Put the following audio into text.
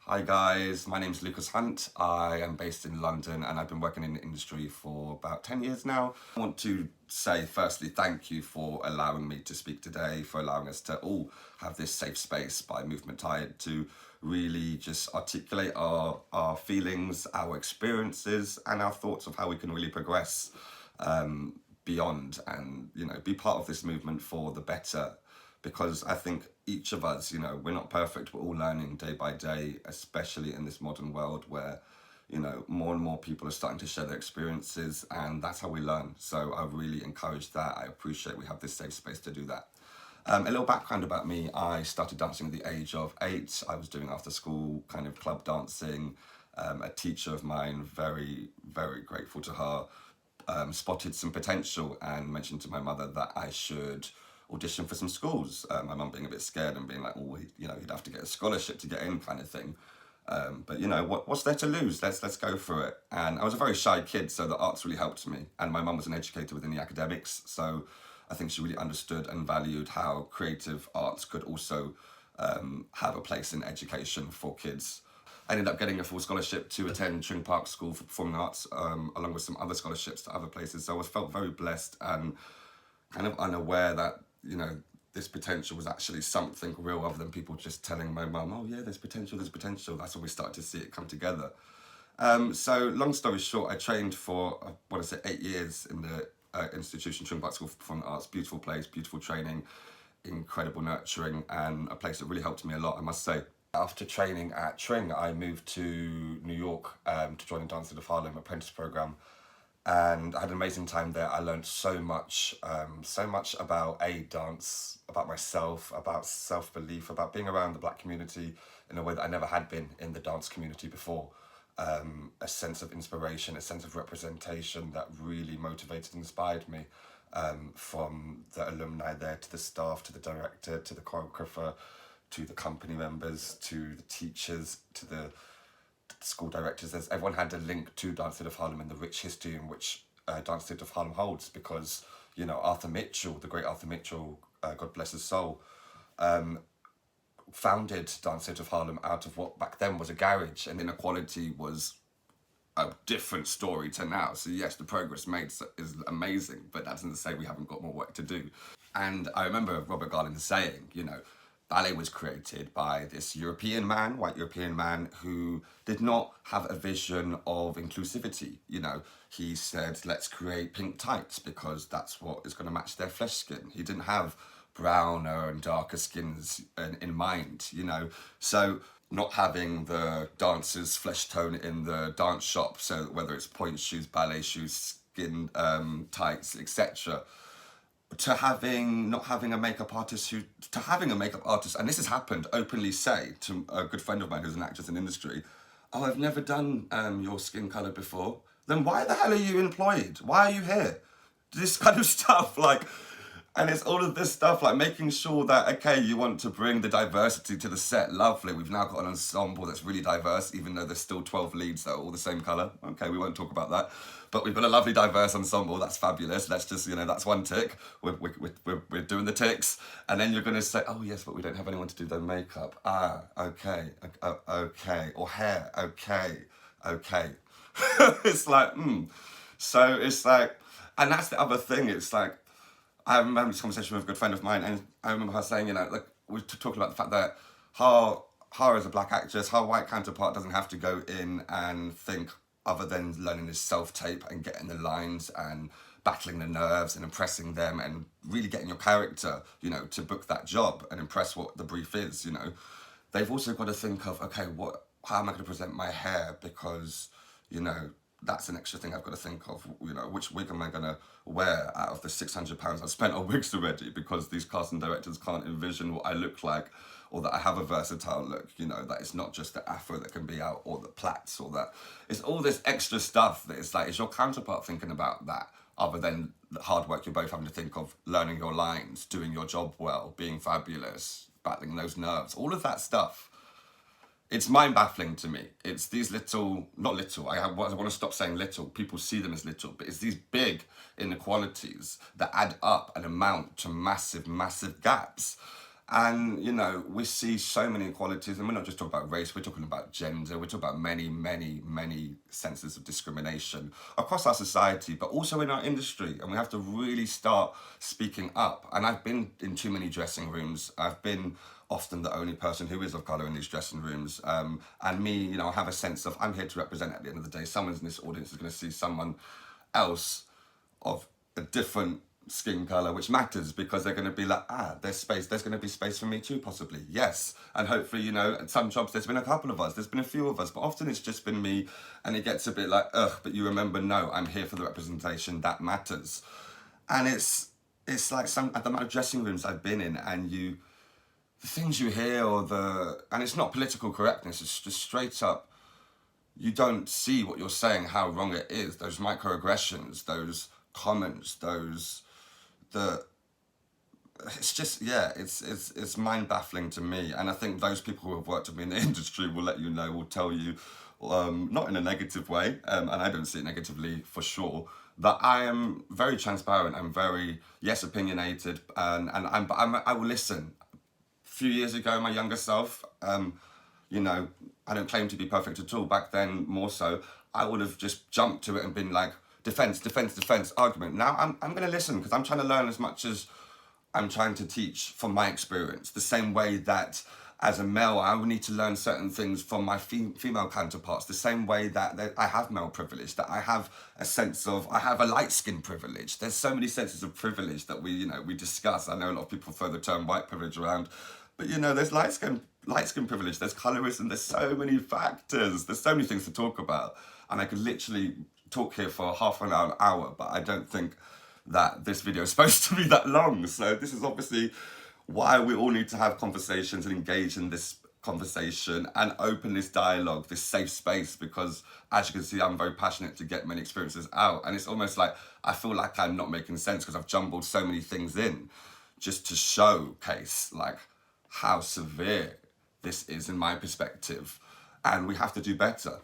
Hi guys, my name is Lucas Hunt. I am based in London and I've been working in the industry for about 10 years now. I want to say firstly thank you for allowing me to speak today, for allowing us to all have this safe space by Movement Tired to really just articulate our feelings, our experiences and our thoughts of how we can really progress beyond and be part of this movement for the better, because I think each of us, we're not perfect, we're all learning day by day, especially in this modern world where more and more people are starting to share their experiences, and that's how we learn. So I really encourage that. I appreciate we have this safe space to do that. A little background about me: I started dancing at the age of 8. I was doing after school kind of club dancing. A teacher of mine, very, very grateful to her, spotted some potential and mentioned to my mother that I should audition for some schools. My mum being a bit scared and being like, oh, he'd have to get a scholarship to get in, kind of thing. But what's there to lose? Let's go for it. And I was a very shy kid, so the arts really helped me. And my mum was an educator within the academics, so I think she really understood and valued how creative arts could also have a place in education for kids. I ended up getting a full scholarship to attend Tring Park School for Performing Arts, along with some other scholarships to other places. So I felt very blessed and kind of unaware that, this potential was actually something real, other than people just telling my mum, oh yeah, there's potential, there's potential. That's when we started to see it come together. So long story short, I trained for, 8 years in the institution, Tring Park School for Performing Arts. Beautiful place, beautiful training, incredible nurturing, and a place that really helped me a lot, I must say. After training at Tring, I moved to New York to join the Dancers of Harlem apprentice program, and I had an amazing time there. I learned so much about dance, about myself, about self-belief, about being around the Black community in a way that I never had been in the dance community before. A sense of inspiration, a sense of representation that really motivated and inspired me, from the alumni there to the staff, to the director, to the choreographer, to the company members, to the teachers, to the school directors. Everyone had a link to Dance Theatre of Harlem and the rich history in which Dance Theatre of Harlem holds, because Arthur Mitchell, the great Arthur Mitchell, God bless his soul, founded Dance Theatre of Harlem out of what back then was a garage, and inequality was a different story to now. So yes, the progress made is amazing, but that doesn't say we haven't got more work to do. And I remember Robert Garland saying, ballet was created by this European man, white European man, who did not have a vision of inclusivity. He said, let's create pink tights because that's what is going to match their flesh skin. He didn't have browner and darker skins in mind, So not having the dancer's flesh tone in the dance shop, so whether it's pointe shoes, ballet shoes, skin tights, etc., to not having a makeup artist to having a makeup artist, and this has happened, openly say to a good friend of mine who's an actress in industry, oh, I've never done your skin color before. Then why the hell are you employed? Why are you here? This kind of stuff, and it's all of this stuff, like making sure that, okay, you want to bring the diversity to the set, lovely. We've now got an ensemble that's really diverse, even though there's still 12 leads that are all the same colour. Okay, we won't talk about that. But we've got a lovely diverse ensemble, that's fabulous. Let's just, that's one tick. We're doing the ticks. And then you're going to say, oh yes, but we don't have anyone to do their makeup. Ah, okay, okay. Or hair, okay. It's like, So it's like, and that's the other thing, it's like, I remember this conversation with a good friend of mine, and I remember her saying, we were talking about the fact that her as a black actress, her white counterpart doesn't have to go in and think other than learning this self-tape and getting the lines and battling the nerves and impressing them and really getting your character, to book that job and impress what the brief is, They've also got to think of, okay, how am I going to present my hair? Because, that's an extra thing I've got to think of. Which wig am I going to wear out of the £600 I've spent on wigs already? Because these casting directors can't envision what I look like, or that I have a versatile look. That it's not just the afro that can be out, or the plaits, or that it's all this extra stuff that it's like, is your counterpart thinking about that? Other than the hard work you're both having to think of, learning your lines, doing your job well, being fabulous, battling those nerves, all of that stuff. It's mind-baffling to me. It's these not little, I want to stop saying little, people see them as little, but it's these big inequalities that add up and amount to massive, massive gaps. And, you know, we see so many inequalities, and we're not just talking about race, we're talking about gender, we're talking about many, many, many senses of discrimination across our society, but also in our industry. And we have to really start speaking up. And I've been in too many dressing rooms. I've been often the only person who is of colour in these dressing rooms. And me, you know, I have a sense of I'm here to represent at the end of the day. Someone in this audience is going to see someone else of a different skin color, which matters, because they're going to be like, there's space, there's going to be space for me too, possibly, yes. And hopefully, you know, at some jobs there's been a couple of us, there's been a few of us, but often it's just been me, and it gets a bit like, but you remember, no, I'm here for the representation that matters. And it's like the amount of dressing rooms I've been in, and the things you hear, and it's not political correctness, it's just straight up, you don't see what you're saying, how wrong it is, those microaggressions, those comments, it's just, yeah, it's mind-baffling to me. And I think those people who have worked with me in the industry will let you know, will tell you, not in a negative way, and I don't see it negatively for sure, that I am very transparent, I'm very, yes, opinionated, but I will listen. A few years ago, my younger self, you know, I don't claim to be perfect at all. Back then, more so, I would have just jumped to it and been like, defense, defense, defense, argument. Now I'm going to listen, because I'm trying to learn as much as I'm trying to teach from my experience. The same way that as a male, I will need to learn certain things from my female counterparts. The same way that I have male privilege, that I have a sense of, I have a light skin privilege. There's so many senses of privilege that we discuss. I know a lot of people throw the term white privilege around, but you know, there's light skin privilege, there's colorism, there's so many factors, there's so many things to talk about. And I could literally talk here for half an hour, but I don't think that this video is supposed to be that long. So this is obviously why we all need to have conversations and engage in this conversation and open this dialogue, this safe space, because as you can see, I'm very passionate to get many experiences out. And it's almost like I feel like I'm not making sense, because I've jumbled so many things in just to showcase like how severe this is in my perspective. And we have to do better.